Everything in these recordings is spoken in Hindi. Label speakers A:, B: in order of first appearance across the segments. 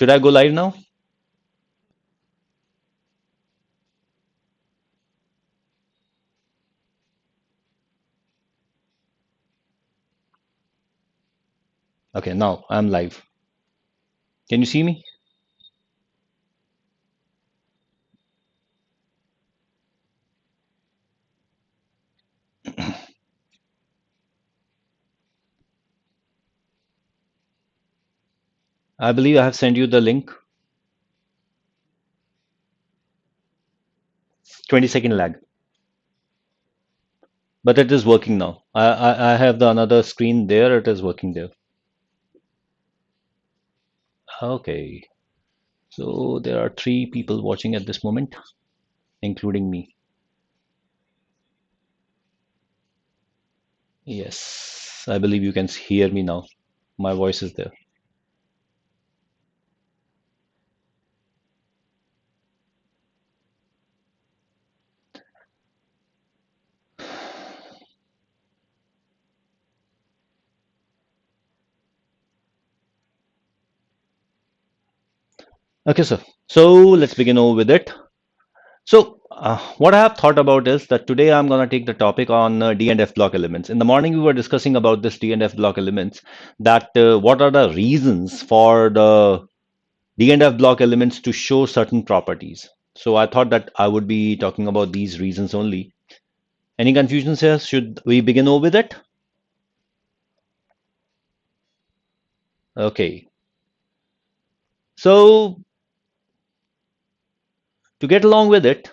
A: Should I go live now? Okay, now I'm live. Can you see me? I believe I have sent you the link. 20-second lag, but it is working now. I have the another screen there. It is working there. Okay, so there are three people watching at this moment, including me. Yes, I believe you can hear me now. My voice is there. Okay, sir. So let's begin over with it. So, what I have thought about is that today I'm going to take the topic on D and F block elements. In the morning, we were discussing about this D and F block elements, that what are the reasons for the D and F block elements to show certain properties. So, I thought that I would be talking about these reasons only. Any confusions here? Should we begin over with it? Okay. So, to get along with it,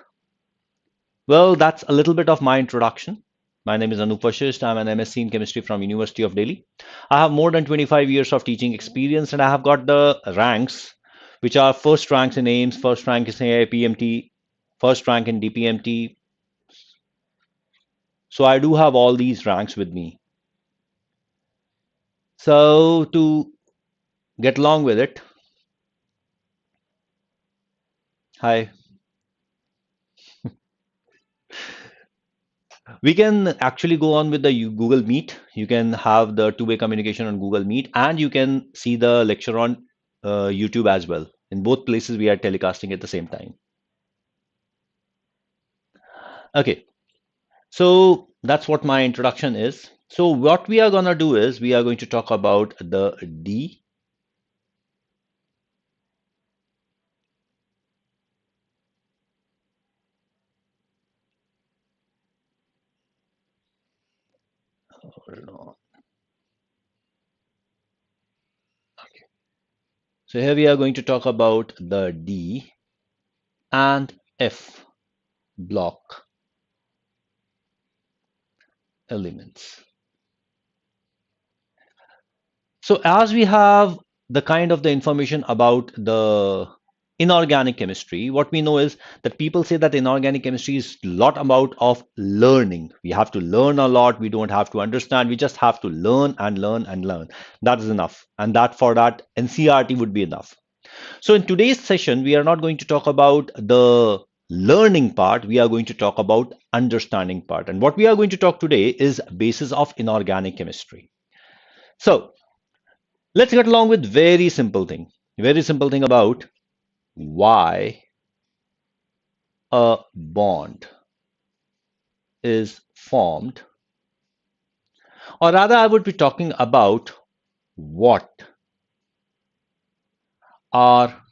A: well, that's a little bit of my introduction. My name is Anup Vashisht. I'm an MSc in chemistry from University of Delhi. I have more than 25 years of teaching experience, and I have got the ranks, which are first ranks in AIMS, first rank in AIPMT, first rank in DPMT. So I do have all these ranks with me. So to get along with it, hi, we can actually go on with the Google Meet. You can have the two-way communication on Google Meet, and you can see the lecture on YouTube as well. In both places, we are telecasting at the same time. Okay, so that's what my introduction is. So what we are gonna do is we are going to talk about the D. Hold on. Okay. So here we are going to talk about the D and F block elements. So as we have the kind of the information about the inorganic chemistry, what we know is that people say that inorganic chemistry is a lot about of learning. We have to learn a lot. We don't have to understand. We just have to learn and learn and learn. That is enough. And that for that NCRT would be enough. So in today's session, we are not going to talk about the learning part. We are going to talk about understanding part. And what we are going to talk today is basis of inorganic chemistry. So let's get along with very simple thing. Very simple thing about why a bond is formed, or rather, I would be talking about what are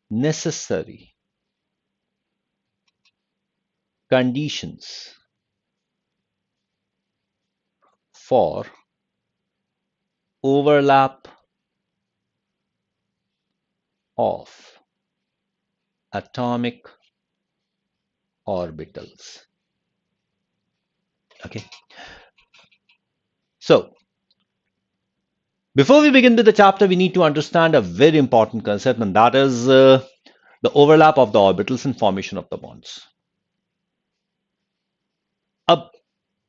A: necessary conditions for overlap of atomic orbitals. Okay, so before we begin with the chapter, we need to understand a very important concept, and that is the overlap of the orbitals and formation of the bonds. Uh,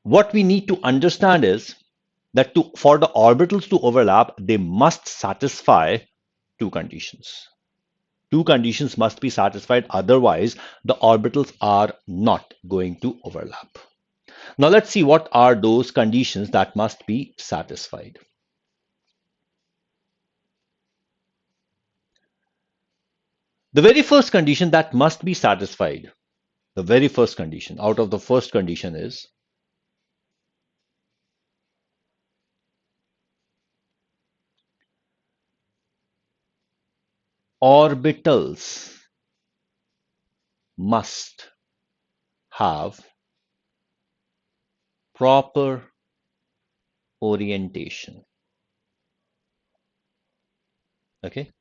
A: what we need to understand is that for the orbitals to overlap, they must satisfy two conditions. Two conditions must be satisfied, otherwise the orbitals are not going to overlap. Now let's see what are those conditions that must be satisfied. The very first condition that must be satisfied, the very first condition out of the first condition is orbitals must have proper orientation. Okay.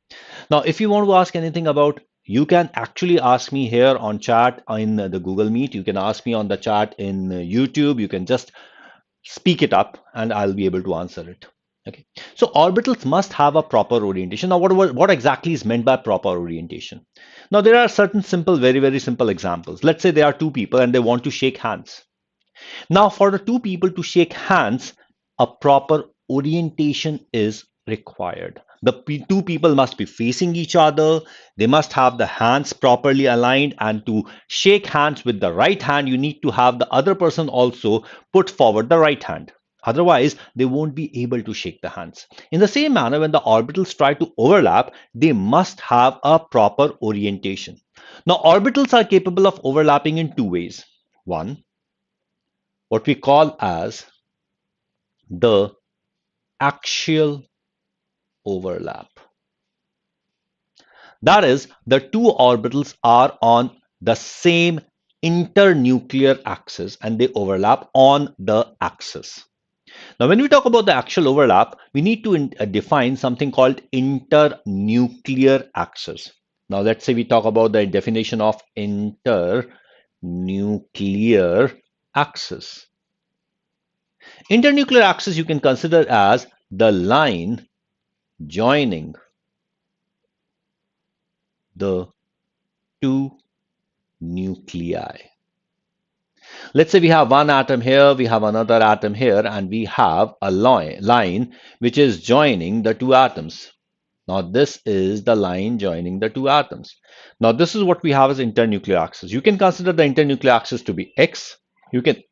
A: Now, if you want to ask anything about, you can actually ask me here on chat in the Google Meet. You can ask me on the chat in YouTube. You can just speak it up and I'll be able to answer it. Okay. So orbitals must have a proper orientation. Now, what exactly is meant by proper orientation? Now, there are certain simple, very, very simple examples. Let's say there are two people and they want to shake hands. Now, for the two people to shake hands, a proper orientation is required. The two people must be facing each other. They must have the hands properly aligned. And to shake hands with the right hand, you need to have the other person also put forward the right hand. Otherwise, they won't be able to shake the hands. In the same manner, when the orbitals try to overlap, they must have a proper orientation. Now, orbitals are capable of overlapping in two ways. One, what we call as the axial overlap. That is, the two orbitals are on the same internuclear axis and they overlap on the axis. Now, when we talk about the axial overlap, we need to define something called internuclear axis. Now, let's say we talk about the definition of internuclear axis. Internuclear axis you can consider as the line joining the two nuclei. Let's say we have one atom here, we have another atom here, and we have a line which is joining the two atoms. Now, this is the line joining the two atoms. Now, this is what we have as internuclear axis. You can consider the internuclear axis to be X. You can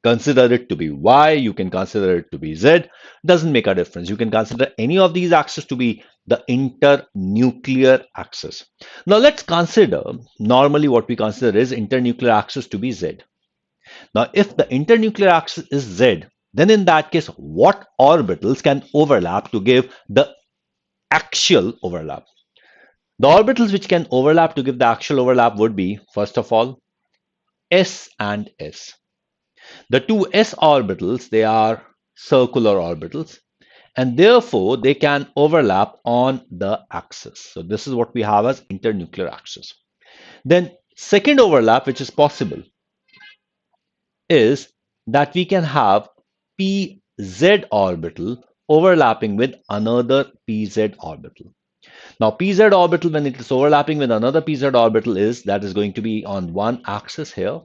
A: consider it to be Y, you can consider it to be Z, doesn't make a difference. You can consider any of these axes to be the internuclear axis. Now let's consider, normally what we consider is internuclear axis to be Z. Now if the internuclear axis is Z, then in that case, what orbitals can overlap to give the axial overlap? The orbitals which can overlap to give the axial overlap would be, first of all, S and S. The two s orbitals, they are circular orbitals, and therefore they can overlap on the axis. So this is what we have as internuclear axis. Then second overlap which is possible is that we can have pz orbital overlapping with another pz orbital. Now pz orbital, when it is overlapping with another pz orbital, that is going to be on one axis here.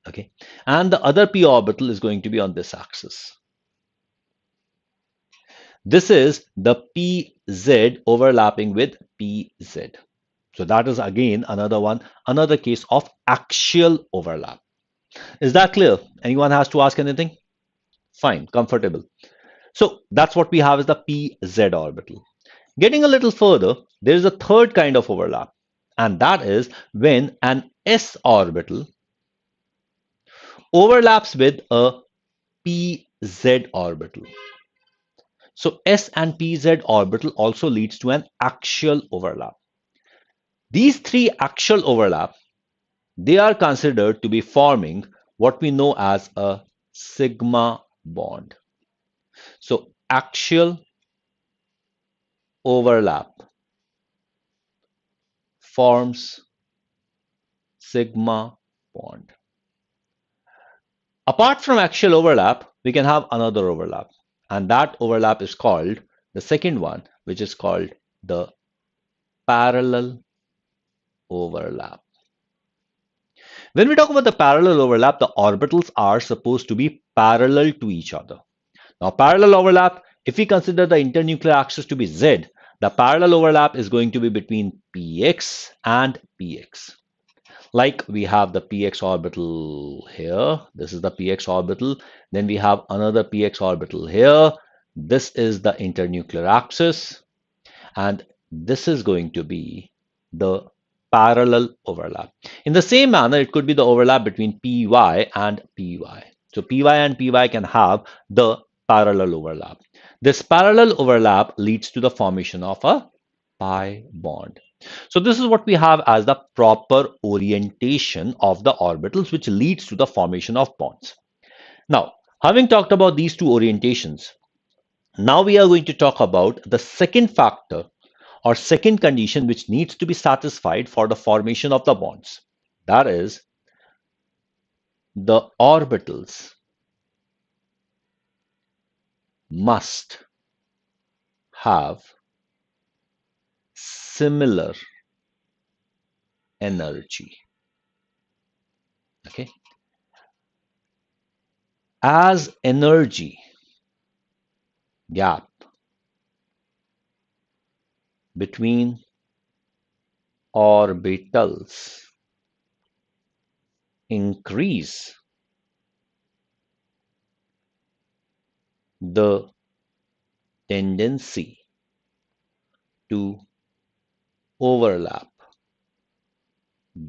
A: Okay, and the other p orbital is going to be on this axis. This is the pz overlapping with pz. So that is again another case of axial overlap. Is that clear? Anyone has to ask anything? Fine, comfortable. So that's what we have is the pz orbital. Getting a little further, there is a third kind of overlap, and that is when an s orbital overlaps with a pz orbital. So s and pz orbital also leads to an axial overlap. These three axial overlap, they are considered to be forming what we know as a sigma bond. So axial overlap forms sigma bond. Apart from axial overlap, we can have another overlap, and that overlap is called the second one, which is called the parallel overlap. When we talk about the parallel overlap, the orbitals are supposed to be parallel to each other. Now, parallel overlap, if we consider the internuclear axis to be Z, the parallel overlap is going to be between px and px. Like we have the px orbital here. This is the px orbital. Then we have another px orbital here. This is the internuclear axis. And This is going to be the parallel overlap. In the same manner, it could be the overlap between Py and Py. So Py and Py can have the parallel overlap. This parallel overlap leads to the formation of a pi bond. So this is what we have as the proper orientation of the orbitals, which leads to the formation of bonds. Now, having talked about these two orientations, now we are going to talk about the second factor or second condition which needs to be satisfied for the formation of the bonds. That is, the orbitals must have similar energy. Okay. As energy gap between orbitals increase, the tendency to overlap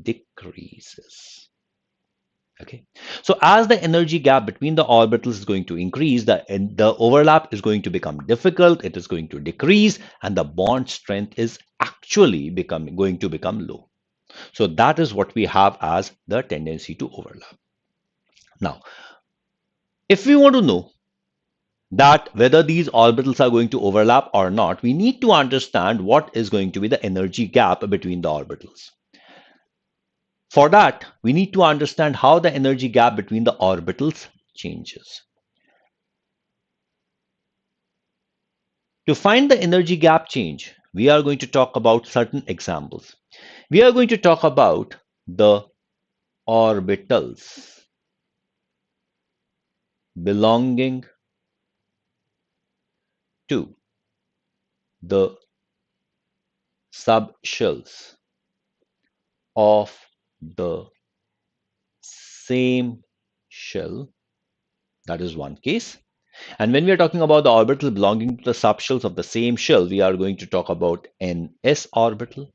A: decreases. Okay. So as the energy gap between the orbitals is going to increase, the overlap is going to become difficult, it is going to decrease, and the bond strength is actually going to become low. So that is what we have as the tendency to overlap. Now, if we want to know that whether these orbitals are going to overlap or not, we need to understand what is going to be the energy gap between the orbitals. For that, we need to understand how the energy gap between the orbitals changes. To find the energy gap change, we are going to talk about certain examples. We are going to talk about the orbitals belonging to the subshells of the same shell. That is one case. And when we are talking about the orbital belonging to the subshells of the same shell, we are going to talk about NS orbital.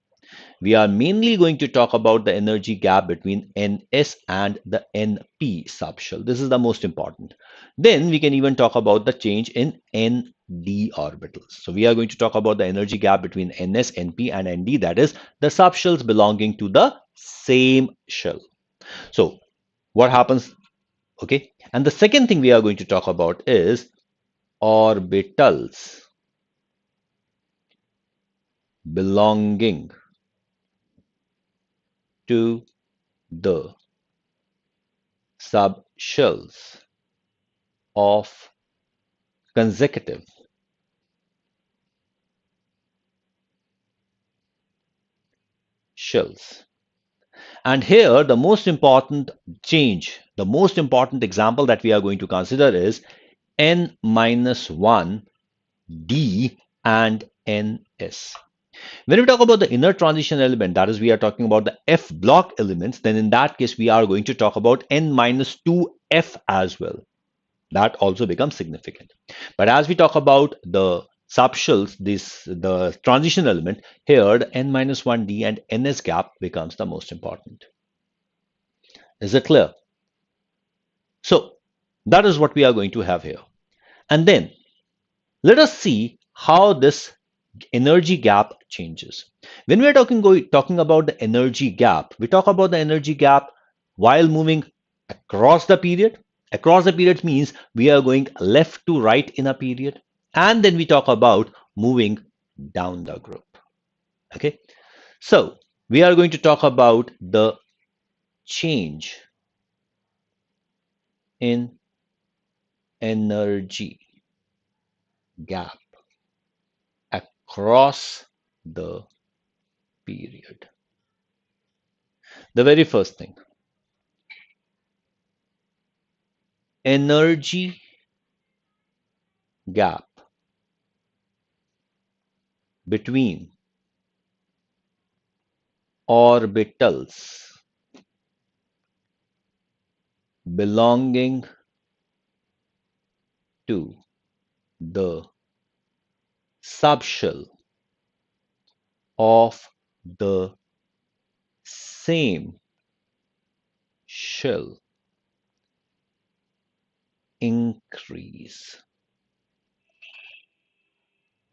A: We are mainly going to talk about the energy gap between NS and the NP subshell. This is the most important. Then we can even talk about the change in ND orbitals. So we are going to talk about the energy gap between NS, NP, and ND, that is the subshells belonging to the same shell. So what happens? Okay. And the second thing we are going to talk about is orbitals belonging to the subshells of consecutive shells. And here, the most important change, the most important example that we are going to consider is n minus 1 d and ns. When we talk about the inner transition element, that is, we are talking about the F block elements, then in that case, we are going to talk about n minus 2f as well. That also becomes significant. But as we talk about the subshells, the transition element, here the n minus 1d and ns gap becomes the most important. Is it clear? So that is what we are going to have here. And then let us see how this energy gap changes. When we are talking about the energy gap, we talk about the energy gap while moving across the period. Across the period means we are going left to right in a period. And then we talk about moving down the group. Okay. So we are going to talk about the change in energy gap across the period. The very first thing, energy gap between orbitals belonging to the subshell of the same shell increase.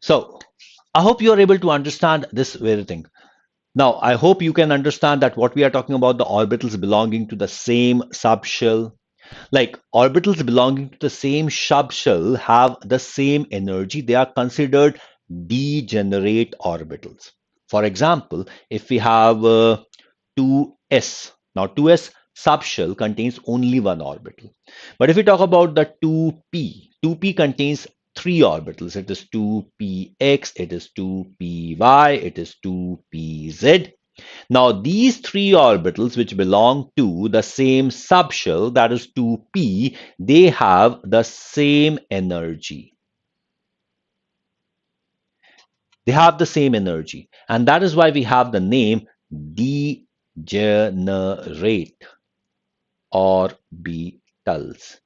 A: So, I hope you are able to understand this very thing. Now, I hope you can understand that what we are talking about, the orbitals belonging to the same subshell. Like orbitals belonging to the same subshell have the same energy. They are considered degenerate orbitals. For example, if we have 2s, now 2s subshell contains only one orbital. But if we talk about the 2p, 2p contains three orbitals. It is 2px, it is 2py, it is 2pz. Now, these three orbitals, which belong to the same subshell, that is 2p, they have the same energy. They have the same energy. And that is why we have the name degenerate orbitals.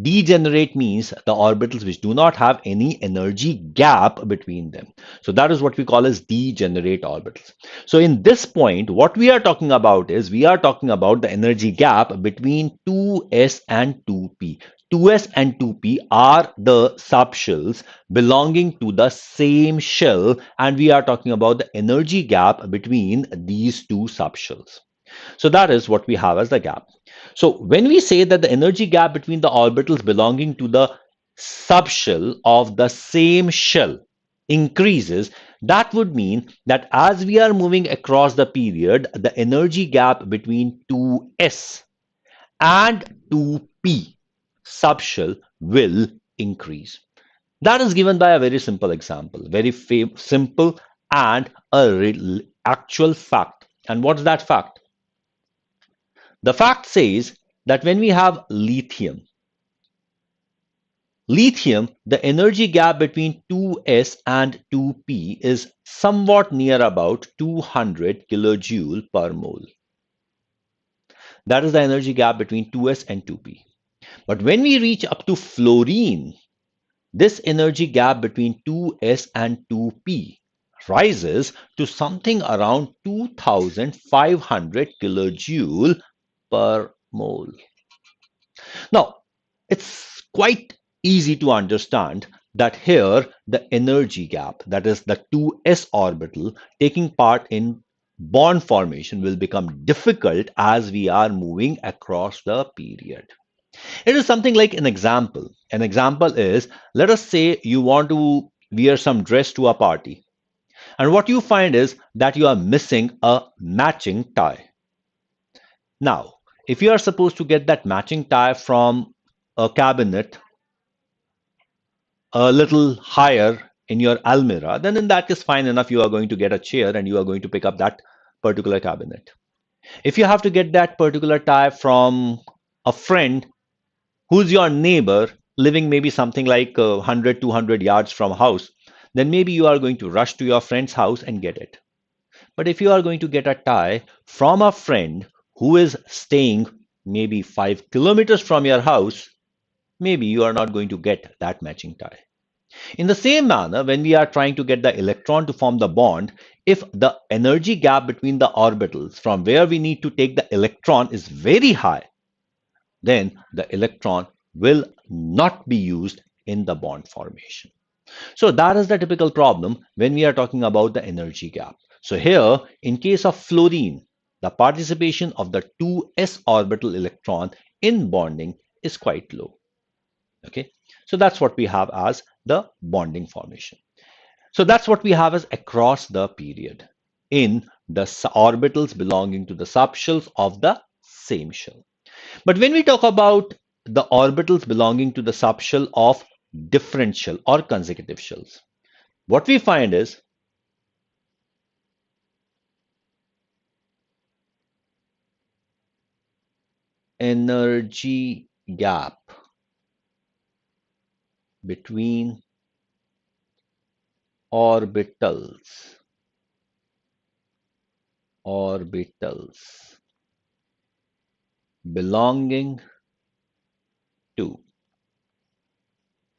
A: Degenerate means the orbitals which do not have any energy gap between them. So that is what we call as degenerate orbitals. So in this point, what we are talking about is we are talking about the energy gap between 2s and 2p. 2s and 2p are the subshells belonging to the same shell, and we are talking about the energy gap between these two subshells. So that is what we have as the gap. So when we say that the energy gap between the orbitals belonging to the subshell of the same shell increases, that would mean that as we are moving across the period, the energy gap between 2s and 2p subshell will increase. That is given by a very simple example, very simple and a real, actual fact. And what's that fact? The fact says that when we have lithium, the energy gap between 2s and 2p is somewhat near about 200 kilojoule per mole. That is the energy gap between 2s and 2p. But when we reach up to fluorine, this energy gap between 2s and 2p rises to something around 2500 kilojoule per mole. Now, it's quite easy to understand that here the energy gap, that is the 2s orbital taking part in bond formation, will become difficult as we are moving across the period. It is something like an example. An example is, let us say you want to wear some dress to a party, and what you find is that you are missing a matching tie. Now, if you are supposed to get that matching tie from a cabinet a little higher in your almirah, then in that case, fine enough, you are going to get a chair and you are going to pick up that particular cabinet. If you have to get that particular tie from a friend who's your neighbor, living maybe something like 100, 200 yards from a house, then maybe you are going to rush to your friend's house and get it. But if you are going to get a tie from a friend who is staying maybe 5 kilometers from your house, maybe you are not going to get that matching tie. In the same manner, when we are trying to get the electron to form the bond, if the energy gap between the orbitals from where we need to take the electron is very high, then the electron will not be used in the bond formation. So that is the typical problem when we are talking about the energy gap. So here, in case of fluorine, the participation of the 2s orbital electron in bonding is quite low. Okay, so that's what we have as the bonding formation. So that's what we have as across the period in the orbitals belonging to the subshells of the same shell. But when we talk about the orbitals belonging to the subshell of different shell or consecutive shells, what we find is energy gap between orbitals orbitals belonging to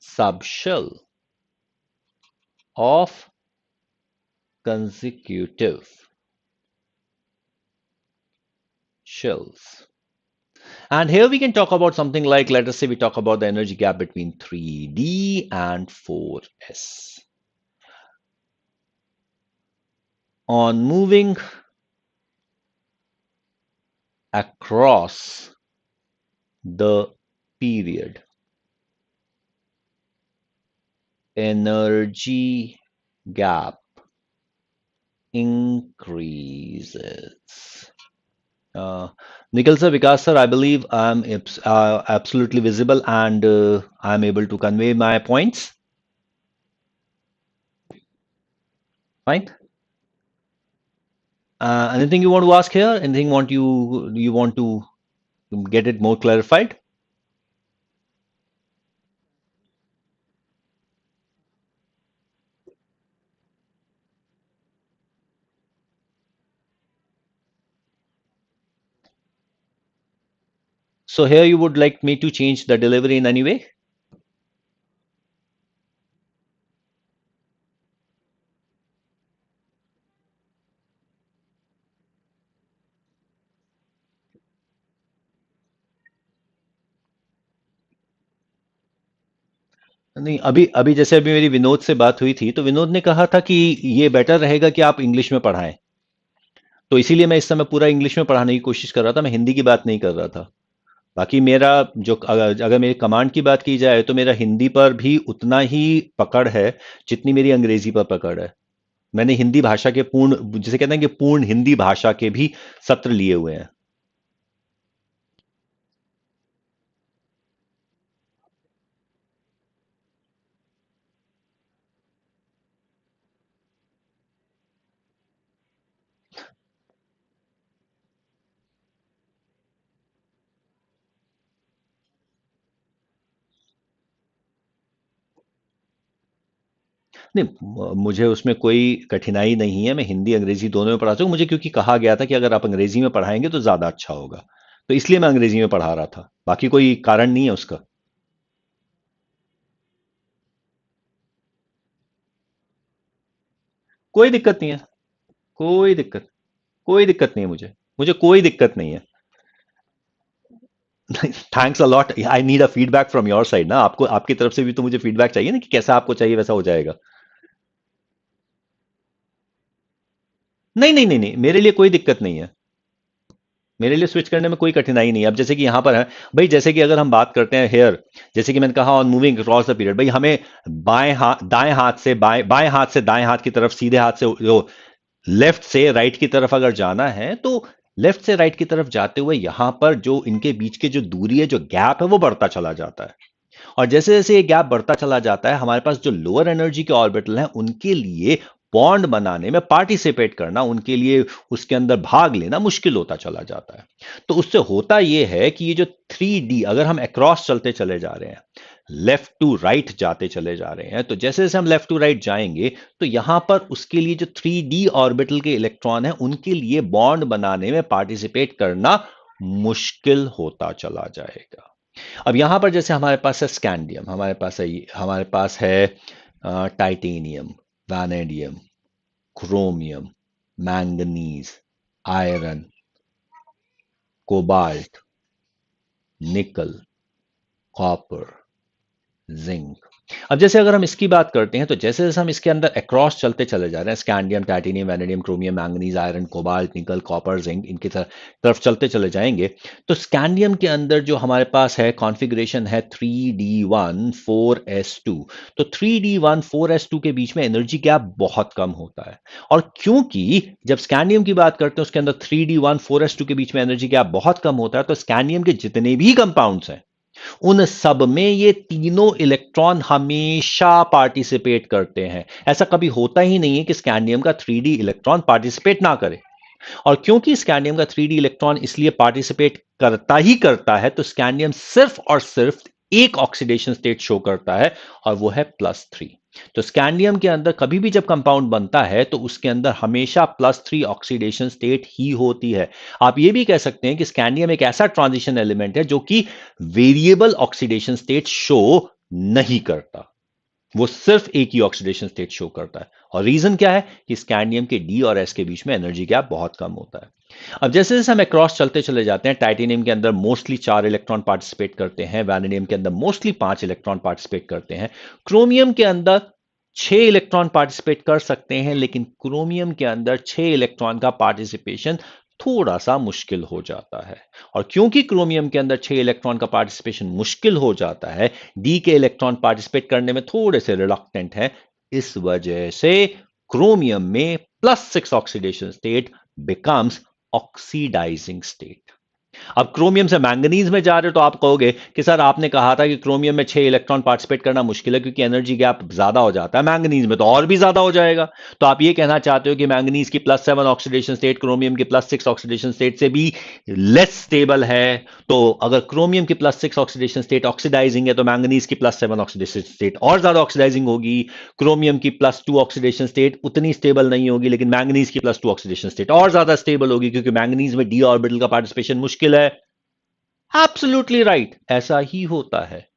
A: subshell of consecutive shells. And here we can talk about something like, let us say we talk about the energy gap between 3D and 4s. On moving across the period, energy gap increases. Uh, Nikhil sir, Vikas sir, I believe I'm absolutely visible and I'm able to convey my points. Fine. Anything you want to ask here? Anything you want to get it more clarified? So here you would like me to change the delivery in any way? नहीं, अभी अभी जैसे अभी मेरी विनोद से बात हुई थी तो विनोद ने कहा था कि ये बेटर रहेगा कि आप इंग्लिश में पढ़ाएं। तो इसीलिए मैं इस समय पूरा इंग्लिश में पढ़ाने की कोशिश कर रहा था, मैं हिंदी की बात नहीं कर रहा था। बाकी मेरा जो अगर मेरी कमांड की बात की जाए तो मेरा हिंदी पर भी उतना ही पकड़ है जितनी मेरी अंग्रेजी पर पकड़ है। मैंने हिंदी भाषा के पूर्ण, जिसे कहते हैं कि पूर्ण हिंदी भाषा के भी सत्र लिए हुए हैं। नहीं, मुझे उसमें कोई कठिनाई नहीं है, मैं हिंदी अंग्रेजी दोनों में पढ़ा सकूँ। मुझे क्योंकि कहा गया था कि अगर आप अंग्रेजी में पढ़ाएंगे तो ज्यादा अच्छा होगा, तो इसलिए मैं अंग्रेजी में पढ़ा रहा था, बाकी कोई कारण नहीं है उसका। कोई दिक्कत नहीं है, कोई दिक्कत, कोई दिक्कत नहीं है, मुझे मुझे कोई दिक्कत नहीं है। Thanks a lot, I need a feedback from your side ना, आपको आपकी तरफ से भी तो मुझे फीडबैक चाहिए ना कि कैसा आपको चाहिए वैसा हो जाएगा। नहीं नहीं नहीं नहीं, मेरे लिए कोई दिक्कत नहीं है, मेरे लिए स्विच करने में कोई कठिनाई नहीं है। अब जैसे कि यहां पर है भाई, जैसे कि अगर हम बात करते हैं हेयर, जैसे कि मैंने कहा on moving across the period, भाई हमें दाएं हाथ से बाएं हाथ से दाएं हाथ की तरफ, सीधे हाथ से जो लेफ्ट से राइट की तरफ अगर जाना है तो लेफ्ट से राइट की तरफ जाते हुए यहां पर जो इनके बीच की जो दूरी है, जो गैप है, वो बढ़ता चला जाता है। और जैसे जैसे ये गैप बढ़ता चला जाता है, हमारे पास जो लोअर एनर्जी के ऑर्बिटल हैं उनके लिए बॉन्ड बनाने में पार्टिसिपेट करना, उनके लिए उसके अंदर भाग लेना मुश्किल होता चला जाता है। तो उससे होता यह है कि ये जो 3D, अगर हम अक्रॉस चलते चले जा रहे हैं, लेफ्ट टू राइट जाते चले जा रहे हैं, तो जैसे जैसे हम लेफ्ट टू राइट जाएंगे तो यहां पर उसके लिए जो 3D ऑर्बिटल के इलेक्ट्रॉन है उनके लिए बॉन्ड बनाने में पार्टिसिपेट करना मुश्किल होता चला जाएगा। अब यहां पर जैसे हमारे पास है स्कैंडियम, हमारे पास है titanium, vanadium, chromium, manganese, iron, cobalt, निकल, कॉपर, जिंक। अब जैसे अगर हम इसकी बात करते हैं तो जैसे जैसे हम इसके अंदर अक्रॉस चलते चले जा रहे हैं, scandium, titanium, vanadium, chromium, manganese, iron, cobalt, निकल, कॉपर, जिंक, इनकी तरफ चलते चले जाएंगे, तो स्कैंडियम के अंदर जो हमारे पास है कॉन्फ़िगरेशन है 3D1 4s2। तो 3D1 4s2 के बीच में एनर्जी गैप बहुत कम होता है। और क्योंकि जब स्कैंडियम की बात करते हैं उसके अंदर 3D1 4s2 के बीच में एनर्जी गैप बहुत कम होता है, तो स्कैंडियम के जितने भी कंपाउंड्स हैं उन सब में ये तीनों इलेक्ट्रॉन हमेशा पार्टिसिपेट करते हैं। ऐसा कभी होता ही नहीं है कि स्कैंडियम का 3D इलेक्ट्रॉन पार्टिसिपेट ना करे। और क्योंकि स्कैंडियम का 3D इलेक्ट्रॉन इसलिए पार्टिसिपेट करता ही करता है, तो स्कैंडियम सिर्फ और सिर्फ एक ऑक्सीडेशन स्टेट शो करता है, और वो है +3। तो स्कैंडियम के अंदर कभी भी जब कंपाउंड बनता है तो उसके अंदर हमेशा +3 ऑक्सीडेशन स्टेट ही होती है। आप ये भी कह सकते हैं कि स्कैंडियम एक ऐसा ट्रांजिशन एलिमेंट है जो कि वेरिएबल ऑक्सीडेशन स्टेट शो नहीं करता। वो सिर्फ एक ही ऑक्सीडेशन स्टेट शो करता है। और रीजन क्या है कि स्कैंडियम के डी और एस के बीच में एनर्जी गैप बहुत कम होता है। अब जैसे जैसे हम अक्रॉस चलते चले जाते हैं, टाइटेनियम के अंदर मोस्टली 4 इलेक्ट्रॉन पार्टिसिपेट करते हैं, वैनेडियम के अंदर मोस्टली 5 इलेक्ट्रॉन पार्टिसिपेट करते हैं, क्रोमियम के अंदर 6 इलेक्ट्रॉन पार्टिसिपेट कर सकते हैं, लेकिन क्रोमियम के अंदर 6 इलेक्ट्रॉन का पार्टिसिपेशन थोड़ा सा मुश्किल हो जाता है। और क्योंकि क्रोमियम के अंदर 6 इलेक्ट्रॉन का पार्टिसिपेशन मुश्किल हो जाता है, डी के इलेक्ट्रॉन पार्टिसिपेट करने में थोड़े से रिलक्टेंट हैं, इस वजह से क्रोमियम में +6 oxidation state becomes oxidising state. अब क्रोमियम से मैंगनीज में जा रहे हो तो आप कहोगे कि सर आपने कहा था कि क्रोमियम में 6 इलेक्ट्रॉन पार्टिसिपेट करना मुश्किल है क्योंकि एनर्जी गैप ज्यादा हो जाता है, मैंगनीज में तो और भी ज्यादा हो जाएगा। तो आप ये कहना चाहते हो कि मैंगनीज की +7 ऑक्सीडेशन स्टेट क्रोमियम की +6 ऑक्सीडेशन स्टेट से भी लेस स्टेबल है। तो अगर क्रोमियम की +6 ऑक्सीडेशन स्टेट ऑक्सीडाइजिंग है तो मैंगनीज की +7 ऑक्सीडेशन स्टेट और ज्यादा ऑक्सीडाइजिंग होगी। क्रोमियम की +2 ऑक्सीडेशन स्टेट उतनी स्टेबल नहीं होगी, लेकिन मैंगनीज की +2 ऑक्सीडेशन स्टेट और ज्यादा स्टेबल होगी क्योंकि मैंगनीज में डी ऑर्बिटल का पार्टिसिपेशन मुश्किल है। एब्सोल्युटली राइट, ऐसा ही होता है।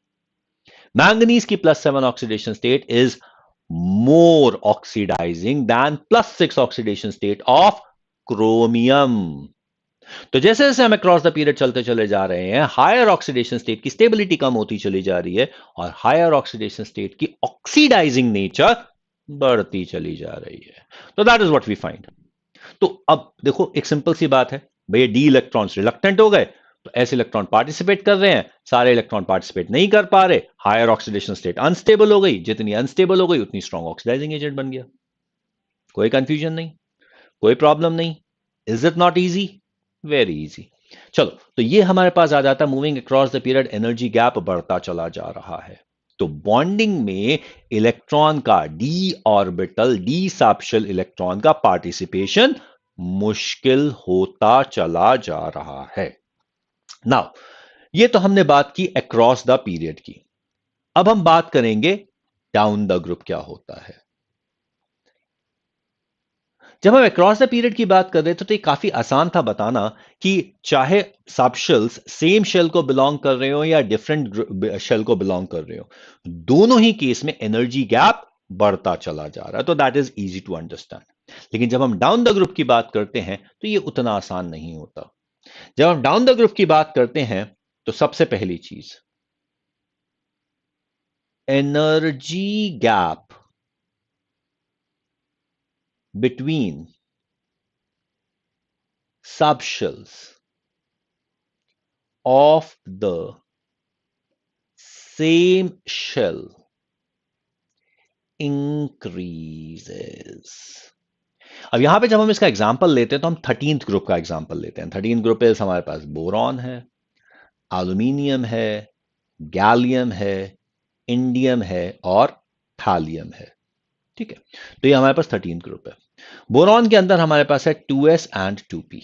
A: मैंगनीज की +7 oxidation state is more oxidising than +6 oxidation state of chromium. तो जैसे जैसे हम अक्रॉस द पीरियड चलते चले जा रहे हैं, हायर ऑक्सीडेशन स्टेट की स्टेबिलिटी कम होती चली जा रही है और हायर ऑक्सीडेशन स्टेट की ऑक्सीडाइजिंग नेचर बढ़ती चली जा रही है। तो that is what we find. तो अब देखो, एक सिंपल सी बात है, भैया डी इलेक्ट्रॉन्स रिलक्टेंट हो गए तो एस इलेक्ट्रॉन पार्टिसिपेट कर रहे हैं, सारे इलेक्ट्रॉन पार्टिसिपेट नहीं कर पा रहे, हायर ऑक्सीडेशन स्टेट अनस्टेबल हो गई, जितनी अनस्टेबल हो गई उतनी स्ट्रॉन्ग ऑक्सीडाइजिंग एजेंट बन गया। कोई कंफ्यूजन नहीं, कोई प्रॉब्लम नहीं। Is it not easy? Very easy. चलो, तो ये हमारे पास आ जाता है moving across the period energy gap बढ़ता चला जा रहा है। तो बॉन्डिंग में इलेक्ट्रॉन का डी ऑर्बिटल डी सैप्शल इलेक्ट्रॉन का पार्टिसिपेशन मुश्किल होता चला जा रहा है। नाउ, ये तो हमने बात की अक्रॉस द पीरियड की। अब हम बात करेंगे डाउन द ग्रुप क्या होता है। जब हम अक्रॉस द पीरियड की बात कर रहे थे तो ये काफी आसान था बताना कि चाहे सब शेल्स सेम शेल को बिलोंग कर रहे हो या डिफरेंट शेल को बिलोंग कर रहे हो, दोनों ही केस में एनर्जी गैप बढ़ता चला जा रहा है। तो that is easy to understand. लेकिन जब हम डाउन द ग्रुप की बात करते हैं तो ये उतना आसान नहीं होता। जब हम डाउन द ग्रुप की बात करते हैं तो सबसे पहली चीज, energy gap between subshells of the same shell increases। अब यहां पे जब हम इसका एग्जांपल लेते हैं तो हम 13th ग्रुप का एग्जांपल लेते हैं। 13th ग्रुप इज हमारे पास बोरॉन है, एल्यूमिनियम है, गैलियम है, इंडियम है और थालियम है। ठीक है, तो ये हमारे पास 13th ग्रुप है। बोरॉन के अंदर हमारे पास है 2s एंड 2p।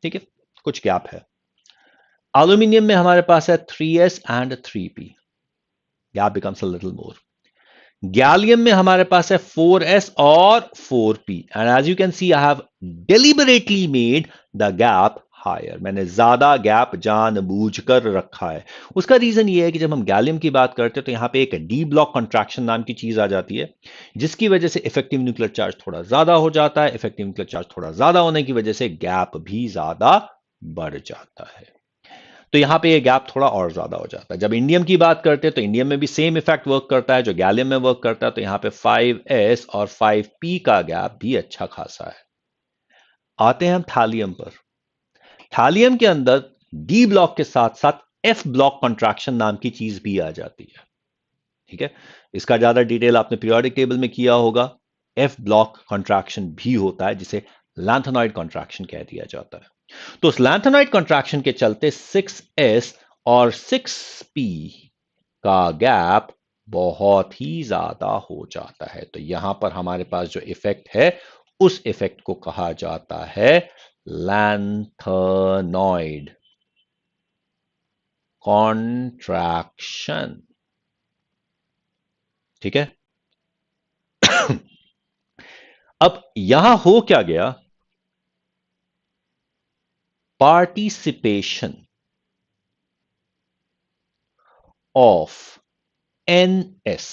A: ठीक है, कुछ गैप है। एल्यूमिनियम में हमारे पास है 3s एंड 3p। Gap becomes a little more. Gallium में हमारे पास है 4s और 4p and as you can see I have deliberately made the gap higher. मैंने ज्यादा गैप जानबूझकर रखा है। उसका रीजन ये है कि जब हम गैलियम की बात करते हैं तो यहां पे एक डी ब्लॉक कंट्रैक्शन नाम की चीज आ जाती है, जिसकी वजह से इफेक्टिव न्यूक्लियर चार्ज थोड़ा ज्यादा हो जाता है। इफेक्टिव न्यूक्लियर चार्ज थोड़ा ज्यादा होने की वजह से गैप भी ज्यादा बढ़ जाता है। तो यहां पे ये गैप थोड़ा और ज्यादा हो जाता है। जब इंडियम की बात करते हैं तो इंडियम में भी सेम इफेक्ट वर्क करता है जो गैलियम में वर्क करता है। तो यहां पे 5s और 5p का गैप भी अच्छा खासा है। आते हैं हम थैलियम पर। थैलियम के अंदर डी ब्लॉक के साथ साथ एफ ब्लॉक कॉन्ट्रैक्शन नाम की चीज भी आ जाती है। ठीक है, इसका ज्यादा डिटेल आपने पीरियोडिक टेबल में किया होगा। एफ ब्लॉक कॉन्ट्रैक्शन भी होता है जिसे लैंथेनॉइड कॉन्ट्रैक्शन कह दिया जाता है। तो उस लैंथेनॉइड कॉन्ट्रैक्शन के चलते 6s और 6p का गैप बहुत ही ज्यादा हो जाता है। तो यहां पर हमारे पास जो इफेक्ट है उस इफेक्ट को कहा जाता है लैंथेनॉइड कॉन्ट्रैक्शन। ठीक है, अब यहां हो क्या गया, participation of ns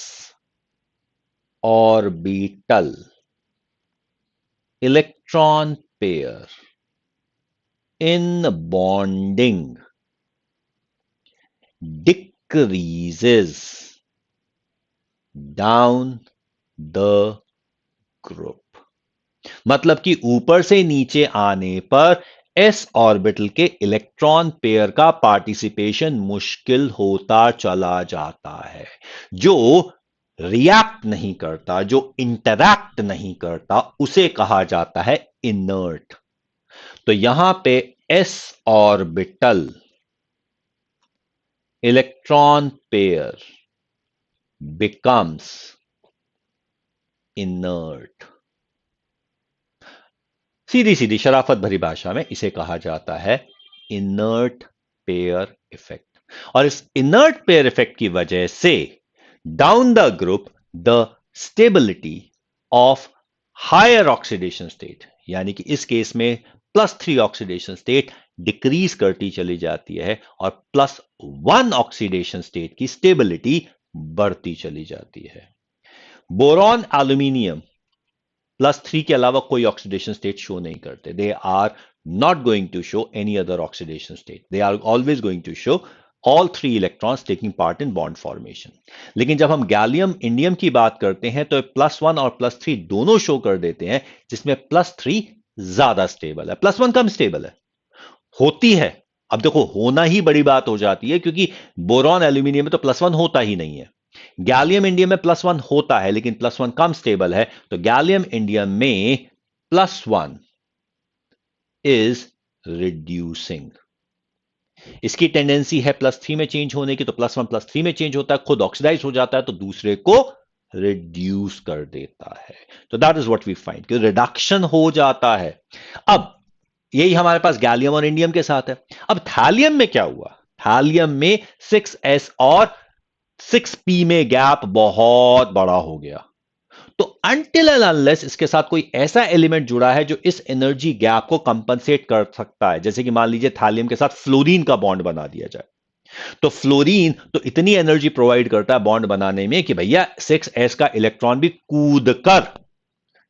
A: orbital electron pair in bonding decreases down the group। मतलब कि ऊपर से नीचे आने पर एस ऑर्बिटल के इलेक्ट्रॉन पेयर का पार्टिसिपेशन मुश्किल होता चला जाता है। जो रिएक्ट नहीं करता, जो इंटरैक्ट नहीं करता, उसे कहा जाता है इनर्ट। तो यहां पे S orbital electron pair becomes inert। सीधी सीधी शराफत भरी भाषा में इसे कहा जाता है इनर्ट पेयर इफेक्ट। और इस इनर्ट पेयर इफेक्ट की वजह से down the group the stability of higher oxidation state, यानी कि इस केस में +3 ऑक्सीडेशन स्टेट डिक्रीज करती चली जाती है और +1 ऑक्सीडेशन स्टेट की स्टेबिलिटी बढ़ती चली जाती है। बोरॉन एल्यूमिनियम +3 के अलावा कोई ऑक्सीडेशन स्टेट शो नहीं करते। They are not going to show any other oxidation state. They are always going to show all 3 electrons taking part in bond formation. लेकिन जब हम गैलियम इंडियम की बात करते हैं तो +1 और +3 दोनों शो कर देते हैं, जिसमें +3 ज्यादा स्टेबल है, +1 कम स्टेबल है। होती है, अब देखो होना ही बड़ी बात हो जाती है, क्योंकि बोरॉन एल्यूमिनियम में तो +1 होता ही नहीं है। गैलियम इंडियम में +1 होता है, लेकिन +1 कम स्टेबल है। तो गैलियम इंडियम में +1 इज रिड्यूसिंग। इसकी टेंडेंसी है +3 में चेंज होने की, तो +1 +3 में चेंज होता है, खुद ऑक्सीडाइज हो जाता है, तो दूसरे को रिड्यूस कर देता है। तो that is what we find कि रिडक्शन हो जाता है। अब यही हमारे पास गैलियम और इंडियम के साथ है। अब थैलियम में क्या हुआ? थैलियम में 6s और 6p में गैप बहुत बड़ा हो गया। तो अनटिल एंड अनलेस इसके साथ कोई ऐसा एलिमेंट जुड़ा है जो इस एनर्जी गैप को कंपनसेट कर सकता है, जैसे कि मान लीजिए थैलियम के साथ फ्लोरीन का बॉन्ड बना दिया जाए, तो फ्लोरीन तो इतनी एनर्जी प्रोवाइड करता है बॉन्ड बनाने में कि भैया 6s का इलेक्ट्रॉन भी कूद कर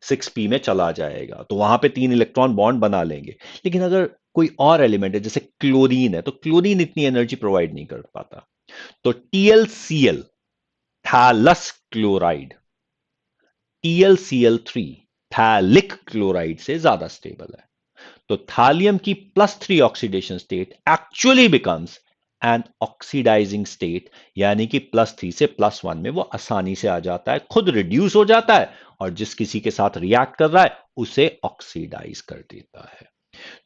A: 6p में चला जाएगा, तो वहां पे 3 इलेक्ट्रॉन बॉन्ड बना लेंगे। लेकिन अगर कोई और एलिमेंट है जैसे क्लोरीन है, तो क्लोरीन इतनी एनर्जी प्रोवाइड नहीं कर पाता। तो TlCl, thallous chloride, TlCl3 thallic chloride से ज्यादा स्टेबल है। तो थैलियम की +3 oxidation state actually becomes an oxidising state, यानी कि +3 से +1 में वो आसानी से आ जाता है, खुद रिड्यूस हो जाता है, और जिस किसी के साथ रिएक्ट कर रहा है उसे ऑक्सीडाइज कर देता है।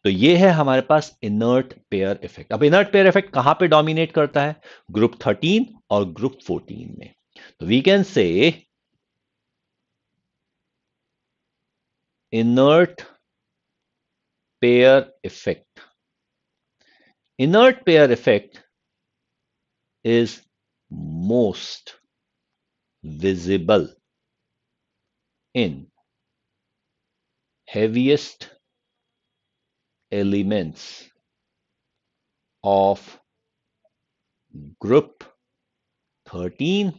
A: तो ये है हमारे पास इनर्ट पेयर इफेक्ट। अब इनर्ट पेयर इफेक्ट कहां पे डोमिनेट करता है? ग्रुप 13 और ग्रुप 14 में। तो we can say inert pair effect. Inert pair effect is most visible in heaviest elements of group 13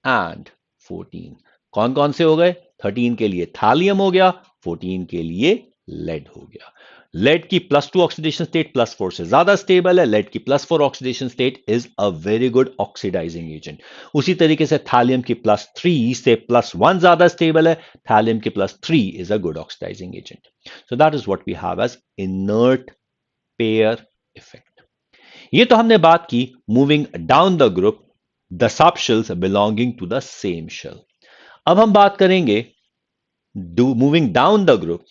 A: and 14। कौन कौन से हो गए? 13 के लिए थैलियम हो गया, 14 के लिए लेड हो गया। लेड की +2 ऑक्सीडेशन स्टेट +4 से ज्यादा स्टेबल है। लेड की +4 oxidation state is a very good oxidising agent. उसी तरीके से थैलियम की +3 से +1 ज्यादा स्टेबल है। थैलियम की +3 is a good oxidising agent. So that is what we have as inert pair effect. ये तो हमने बात की moving down the group, the subshells belonging to the same shell. अब हम बात करेंगे moving down the group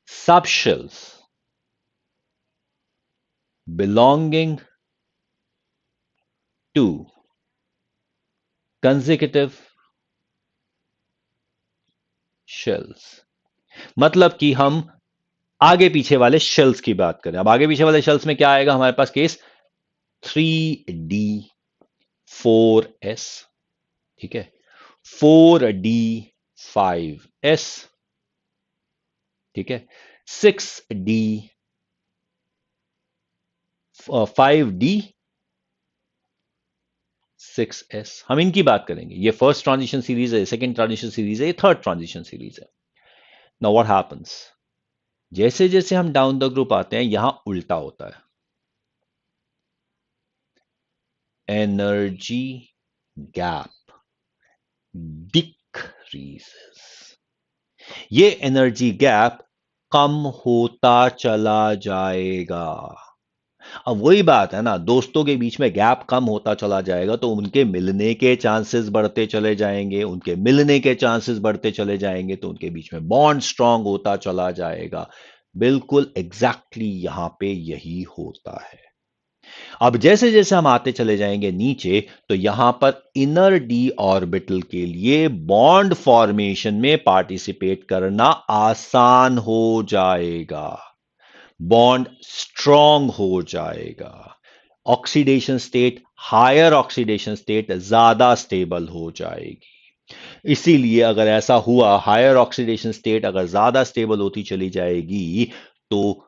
A: subshells belonging to consecutive shells। मतलब कि हम आगे पीछे वाले शेल्स की बात करें। अब आगे पीछे वाले शेल्स में क्या आएगा हमारे पास केस? 3D4s, ठीक है, 4D5s, ठीक है, 6D 5d 6s, हम इनकी बात करेंगे। ये फर्स्ट ट्रांजिशन सीरीज है, सेकंड ट्रांजिशन सीरीज है, ये थर्ड ट्रांजिशन सीरीज है। नाउ व्हाट हैपेंस, जैसे जैसे हम डाउन द ग्रुप आते हैं यहां उल्टा होता है, एनर्जी गैप डिक्रीजेस, ये एनर्जी गैप कम होता चला जाएगा। अब वही बात है ना, दोस्तों के बीच में गैप कम होता चला जाएगा तो उनके मिलने के चांसेस बढ़ते चले जाएंगे, उनके मिलने के चांसेस बढ़ते चले जाएंगे तो उनके बीच में बॉन्ड स्ट्रांग होता चला जाएगा। बिल्कुल एग्जैक्टली यहां पे यही होता है। अब जैसे जैसे हम आते चले जाएंगे नीचे तो यहां पर इनर डी ऑर्बिटल के लिए बॉन्ड फॉर्मेशन में पार्टिसिपेट करना आसान हो जाएगा, बॉन्ड स्ट्रांग हो जाएगा, oxidation state, higher oxidation state ज्यादा स्टेबल हो जाएगी। इसीलिए अगर ऐसा हुआ, हायर ऑक्सीडेशन स्टेट अगर ज्यादा स्टेबल होती चली जाएगी तो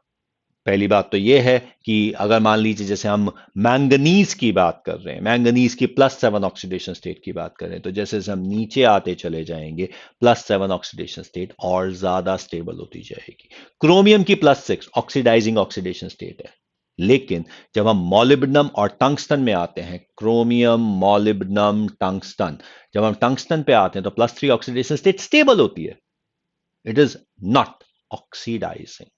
A: पहली बात तो यह है कि अगर मान लीजिए जैसे हम मैंगनीज की बात कर रहे हैं, मैंगनीज की +7 ऑक्सीडेशन स्टेट की बात करें, तो जैसे जैसे हम नीचे आते चले जाएंगे +7 ऑक्सीडेशन स्टेट और ज्यादा स्टेबल होती जाएगी। क्रोमियम की +6 ऑक्सीडाइजिंग ऑक्सीडेशन स्टेट है, लेकिन जब हम मॉलिब्डेनम और टंगस्टन में आते हैं, क्रोमियम मॉलिब्डेनम टंगस्टन, जब हम टंगस्टन पे आते हैं तो +3 ऑक्सीडेशन स्टेट स्टेबल होती है, इट इज नॉट ऑक्सीडाइजिंग।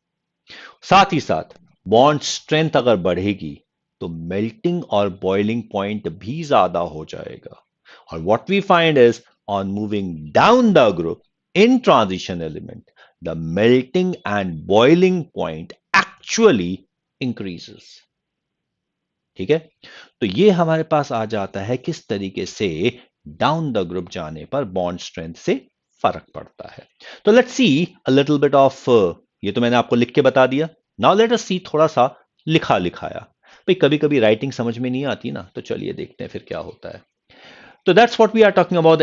A: साथ ही साथ बॉन्ड स्ट्रेंथ अगर बढ़ेगी तो मेल्टिंग और बॉइलिंग पॉइंट भी ज्यादा हो जाएगा। और what we find is on moving down the group in transition element, the melting and boiling point actually increases. ठीक है, तो ये हमारे पास आ जाता है किस तरीके से डाउन द ग्रुप जाने पर बॉन्ड स्ट्रेंथ से फर्क पड़ता है। तो let's see a little bit of, ये तो मैंने आपको लिख के बता दिया। नाउ लेट अस सी थोड़ा सा लिखा लिखाया। भाई कभी कभी राइटिंग समझ में नहीं आती ना, तो चलिए देखते हैं फिर क्या होता है। तो that's what we are talking about the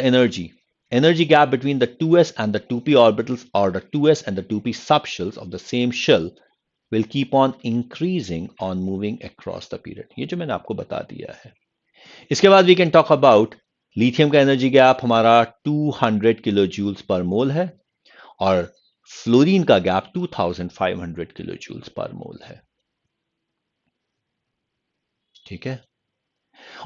A: energy gap between the 2s and the 2p orbitals, or the 2s and the 2p subshells of the same shell, will keep on increasing on moving across the period। ये जो मैंने आपको बता दिया है। इसके बाद we can talk about lithium का एनर्जी गैप हमारा 200 किलो जूल्स पर मोल है, और फ्लोरीन का गैप 2500 किलो जूल्स पर मोल है। ठीक है,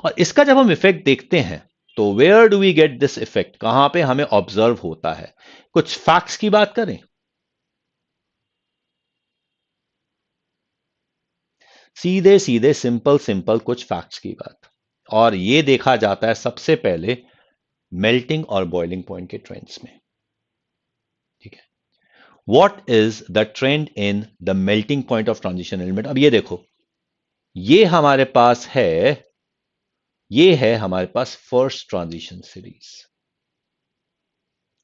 A: और इसका जब हम इफेक्ट देखते हैं तो where do we get this effect, कहां पे हमें ऑब्जर्व होता है। कुछ फैक्ट्स की बात करें, सीधे सीधे सिंपल सिंपल कुछ फैक्ट्स की बात, और ये देखा जाता है सबसे पहले मेल्टिंग और बॉइलिंग पॉइंट के ट्रेंड्स में। ठीक है, what is the trend in the melting point of transition element. अब ये देखो, ये हमारे पास है, ये है हमारे पास फर्स्ट ट्रांजिशन सीरीज।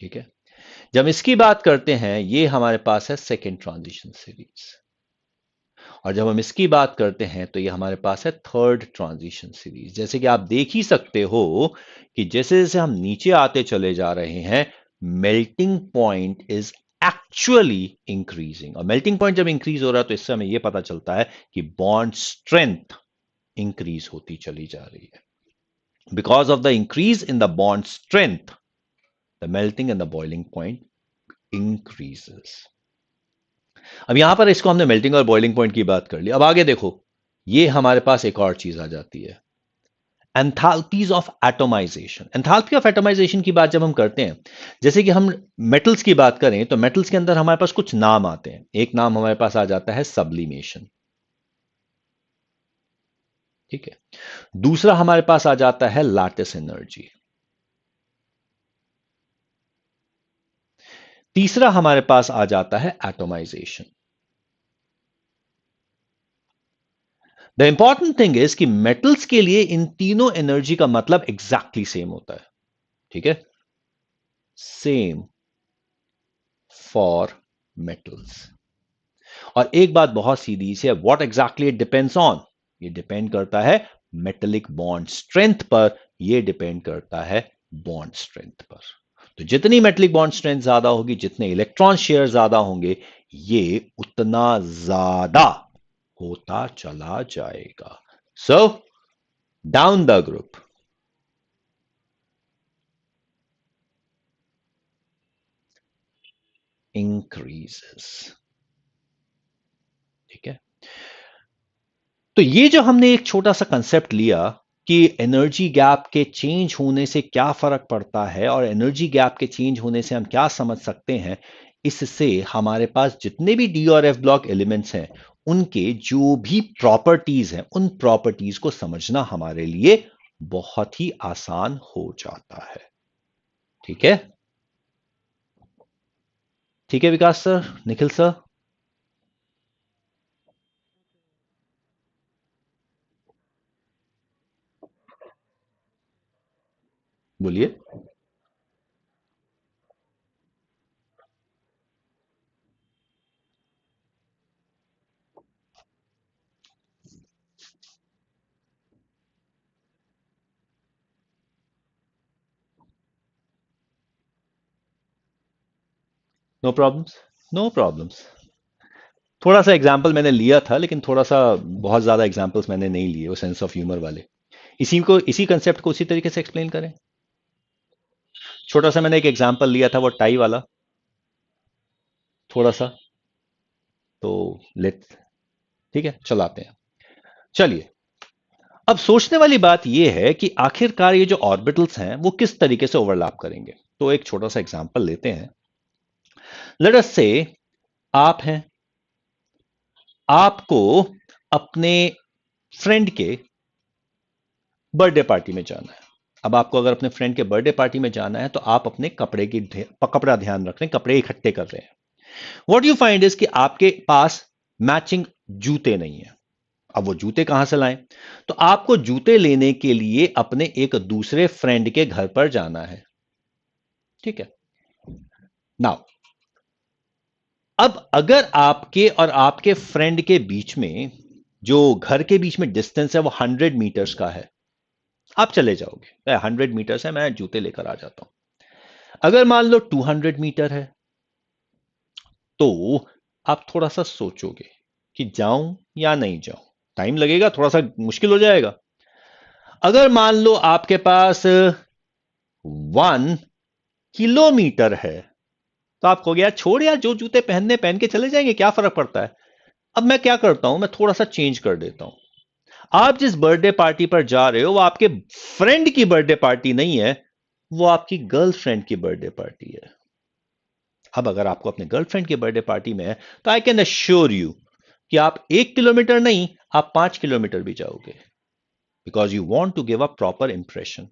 A: ठीक है, जब इसकी बात करते हैं ये हमारे पास है सेकेंड ट्रांजिशन सीरीज, और जब हम इसकी बात करते हैं तो ये हमारे पास है थर्ड ट्रांजिशन सीरीज। जैसे कि आप देख ही सकते हो कि जैसे जैसे हम नीचे आते चले जा रहे हैं, melting point is actually increasing, और मेल्टिंग पॉइंट जब इंक्रीज हो रहा है तो इससे हमें यह पता चलता है कि बॉन्ड स्ट्रेंथ इंक्रीज होती चली जा रही है। Because of the increase in the bond strength, the melting and the boiling point increases. अब यहां पर इसको हमने मेल्टिंग और बॉइलिंग पॉइंट की बात कर ली। अब आगे देखो, ये हमारे पास एक और चीज आ जाती है, enthalpies of atomization. Enthalpy of atomization की बात जब हम करते हैं, जैसे कि हम मेटल्स की बात करें तो मेटल्स के अंदर हमारे पास कुछ नाम आते हैं। एक नाम हमारे पास आ जाता है सब्लिमेशन। ठीक है, दूसरा हमारे पास आ जाता है लैटिस एनर्जी। तीसरा हमारे पास आ जाता है atomisation. The important thing is कि मेटल्स के लिए इन तीनों एनर्जी का मतलब एग्जैक्टली सेम होता है। ठीक है, सेम फॉर मेटल्स। और एक बात बहुत सीधी सी है, what exactly it depends on, ये डिपेंड करता है मेटेलिक बॉन्ड स्ट्रेंथ पर, ये डिपेंड करता है बॉन्ड स्ट्रेंथ पर। तो जितनी मेटेलिक बॉन्ड स्ट्रेंथ ज्यादा होगी, जितने इलेक्ट्रॉन शेयर ज्यादा होंगे, ये उतना ज्यादा होता चला जाएगा. So down the group. Increases. ठीक है. तो ये जो हमने एक छोटा सा कंसेप्ट लिया कि एनर्जी गैप के चेंज होने से क्या फर्क पड़ता है और एनर्जी गैप के चेंज होने से हम क्या समझ सकते हैं, इससे हमारे पास जितने भी डी और एफ ब्लॉक एलिमेंट्स हैं उनके जो भी प्रॉपर्टीज हैं उन प्रॉपर्टीज को समझना हमारे लिए बहुत ही आसान हो जाता है. ठीक है. ठीक है विकास सर, निखिल सर, बोलिए. No problems. No problems. थोड़ा सा एग्जाम्पल मैंने लिया था लेकिन थोड़ा सा बहुत ज्यादा एग्जाम्पल्स मैंने नहीं लिए वो सेंस ऑफ ह्यूमर वाले. इसी कंसेप्ट को उसी तरीके से एक्सप्लेन करें. छोटा सा मैंने एक एग्जाम्पल लिया था वो टाई वाला, थोड़ा सा. तो लेट ठीक है, चलाते हैं. चलिए. अब सोचने वाली बात यह है कि आखिरकार ये जो ऑर्बिटल्स हैं वो किस तरीके से ओवरलैप करेंगे. तो एक छोटा सा एग्जाम्पल लेते हैं. लेट अस से आप हैं, आपको अपने फ्रेंड के बर्थडे पार्टी में जाना है. अब आपको अगर अपने फ्रेंड के बर्थडे पार्टी में जाना है तो आप अपने कपड़ा ध्यान रख रहे हैं, कपड़े इकट्ठे कर रहे हैं. व्हाट यू फाइंड इज कि आपके पास मैचिंग जूते नहीं है. अब वो जूते कहां से लाएं? तो आपको जूते लेने के लिए अपने एक दूसरे फ्रेंड के घर पर जाना है. ठीक है. नाउ अब अगर आपके और आपके फ्रेंड के बीच में जो घर के बीच में डिस्टेंस है वो 100 मीटर्स का है, आप चले जाओगे. 100 मीटर्स है, मैं जूते लेकर आ जाता हूं. अगर मान लो 200 मीटर है तो आप थोड़ा सा सोचोगे कि जाऊं या नहीं जाऊं. टाइम लगेगा, थोड़ा सा मुश्किल हो जाएगा. अगर मान लो आपके पास 1 किलोमीटर है तो आप कहोगे यार छोड़ यार, जो जूते पहनने पहन के चले जाएंगे, क्या फर्क पड़ता है. अब मैं क्या करता हूं, मैं थोड़ा सा चेंज कर देता हूं. आप जिस बर्थडे पार्टी पर जा रहे हो वो आपके फ्रेंड की बर्थडे पार्टी नहीं है, वो आपकी गर्लफ्रेंड की बर्थडे पार्टी है. अब अगर आपको अपने गर्लफ्रेंड की बर्थडे पार्टी में है तो आई कैन अश्योर यू कि आप 1 किलोमीटर नहीं, आप 5 किलोमीटर भी जाओगे, because you want to give a proper impression.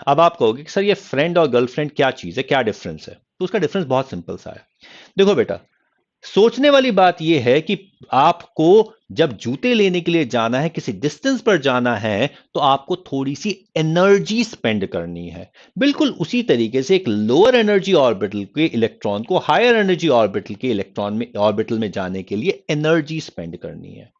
A: अब आप कहोगे कि सर ये फ्रेंड और गर्लफ्रेंड क्या चीज है, क्या डिफरेंस है. तो उसका डिफरेंस बहुत सिंपल सा है. देखो बेटा, सोचने वाली बात यह है कि आपको जब जूते लेने के लिए जाना है, किसी डिस्टेंस पर जाना है, तो आपको थोड़ी सी एनर्जी स्पेंड करनी है. बिल्कुल उसी तरीके से एक लोअर एनर्जी ऑर्बिटल के इलेक्ट्रॉन को हायर एनर्जी ऑर्बिटल के इलेक्ट्रॉन में ऑर्बिटल में जाने के लिए एनर्जी स्पेंड करनी है.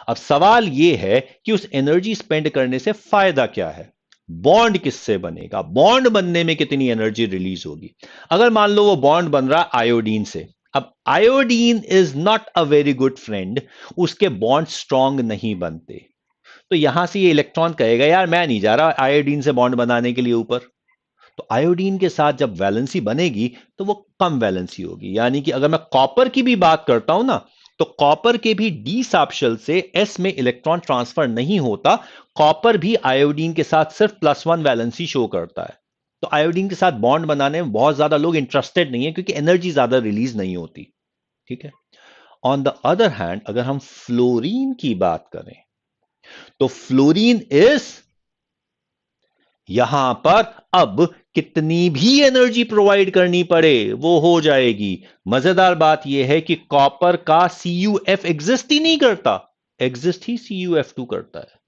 A: अब सवाल यह है कि उस एनर्जी स्पेंड करने से फायदा क्या है. बॉन्ड किससे बनेगा, बॉन्ड बनने में कितनी एनर्जी रिलीज होगी. अगर मान लो वो बॉन्ड बन रहा आयोडीन से. अब iodine is not a very good friend, उसके बॉन्ड स्ट्रांग नहीं बनते. तो यहां से ये इलेक्ट्रॉन कहेगा यार मैं नहीं जा रहा आयोडीन से बॉन्ड बनाने के लिए ऊपर. तो आयोडीन के साथ जब वैलेंसी बनेगी तो वो कम वैलेंसी होगी. यानी कि अगर मैं कॉपर की भी बात करता हूं ना, तो कॉपर के भी डी साब्शल से एस में इलेक्ट्रॉन ट्रांसफर नहीं होता. कॉपर भी आयोडीन के साथ सिर्फ +1 वैलेंसी शो करता है. तो आयोडीन के साथ बॉन्ड बनाने में बहुत ज्यादा लोग इंटरेस्टेड नहीं है क्योंकि एनर्जी ज्यादा रिलीज नहीं होती. ठीक है. ऑन द अदर हैंड अगर हम फ्लोरीन की बात करें तो फ्लोरीन इज, यहां पर अब कितनी भी एनर्जी प्रोवाइड करनी पड़े वो हो जाएगी. मजेदार बात यह है कि कॉपर का CuF एग्जिस्ट ही नहीं करता, एग्जिस्ट ही CuF2 करता है.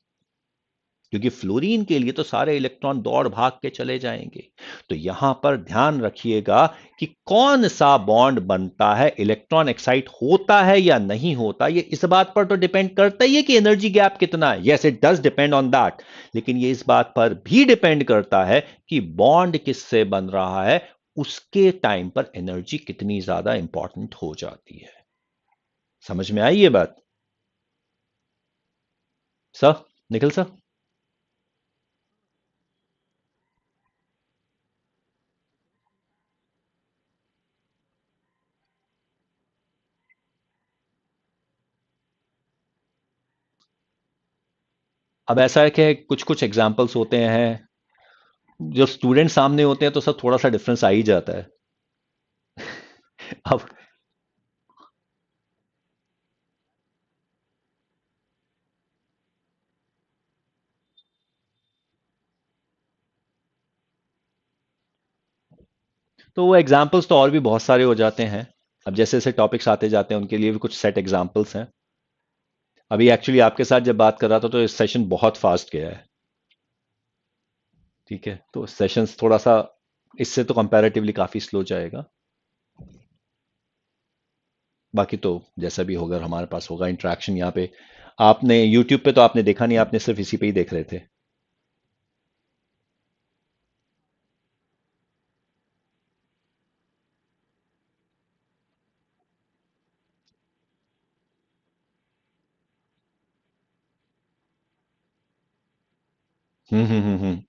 A: क्योंकि फ्लोरीन के लिए तो सारे इलेक्ट्रॉन दौड़ भाग के चले जाएंगे. तो यहां पर ध्यान रखिएगा कि कौन सा बॉन्ड बनता है, इलेक्ट्रॉन एक्साइट होता है या नहीं होता, ये इस बात पर तो डिपेंड करता ही है कि एनर्जी गैप कितना है. Yes it does depend on that. लेकिन ये इस बात पर भी डिपेंड करता है कि बॉन्ड किससे बन रहा है, उसके टाइम पर एनर्जी कितनी ज्यादा इंपॉर्टेंट हो जाती है. समझ में आई ये बात? Sir, Nikhil sir. अब ऐसा है कि कुछ कुछ एग्जाम्पल्स होते हैं, जब स्टूडेंट सामने होते हैं तो सर थोड़ा सा डिफरेंस आ ही जाता है। अब तो वो एग्जाम्पल्स तो और भी बहुत सारे हो जाते हैं। अब जैसे जैसे टॉपिक्स आते जाते हैं उनके लिए भी कुछ सेट एग्जाम्पल्स हैं। अभी एक्चुअली आपके साथ जब बात कर रहा था तो इस सेशन बहुत फास्ट गया है। ठीक है, तो सेशंस थोड़ा सा इससे तो कंपैरेटिवली काफी स्लो जाएगा। बाकी तो जैसा भी होगा हमारे पास होगा इंटरेक्शन यहाँ पे। आपने यूट्यूब पे तो आपने देखा नहीं, आपने सिर्फ इसी पे ही देख रहे थे। हम्म।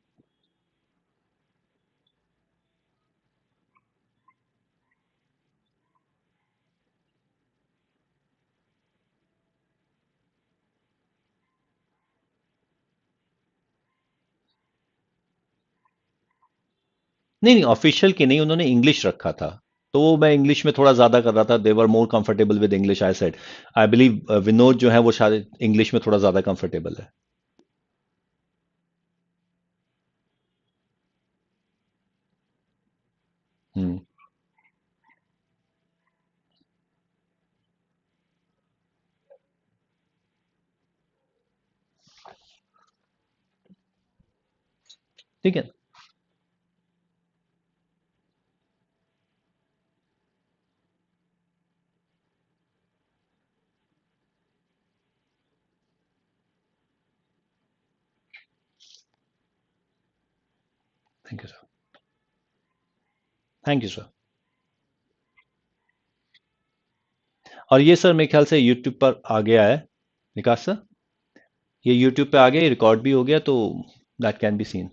A: नहीं नहीं, ऑफिशियल की नहीं, उन्होंने इंग्लिश रखा था। तो वो मैं इंग्लिश में थोड़ा ज्यादा कर रहा था, they were more comfortable with English, I said. I believe Vinod जो है वो शायद इंग्लिश में थोड़ा ज्यादा कंफर्टेबल है। हम्म। ठीक है। Thank you sir. Thank you sir. और ये सर मेरे ख्याल से यूट्यूब पर आ गया है, विकास सर। ये यूट्यूब पे आ गया, रिकॉर्ड भी हो गया, तो दैट कैन बी सीन।